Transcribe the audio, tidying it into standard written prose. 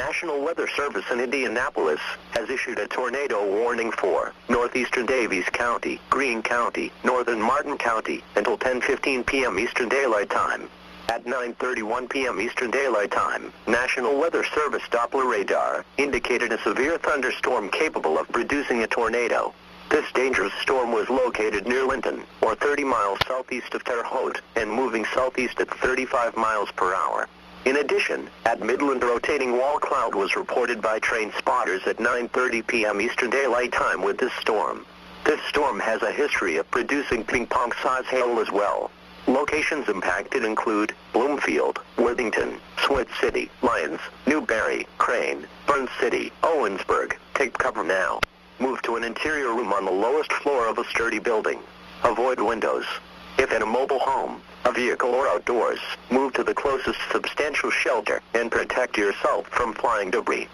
National Weather Service in Indianapolis has issued a tornado warning for northeastern Davies County, Greene County, northern Martin County until 10:15 p.m. Eastern Daylight Time. At 9:31 p.m. Eastern Daylight Time, National Weather Service Doppler radar indicated a severe thunderstorm capable of producing a tornado. This dangerous storm was located near Linton, or 30 miles southeast of Terre Haute, and moving southeast at 35 miles per hour. In addition, at Midland, a rotating wall cloud was reported by train spotters at 9:30 p.m. Eastern Daylight Time with this storm. This storm has a history of producing ping-pong-size hail as well. Locations impacted include Bloomfield, Worthington, Swift City, Lyons, Newberry, Crane, Burns City, Owensburg. Take cover now. Move to an interior room on the lowest floor of a sturdy building. Avoid windows. If in a mobile home, a vehicle, or outdoors, move to the closest substantial shelter and protect yourself from flying debris.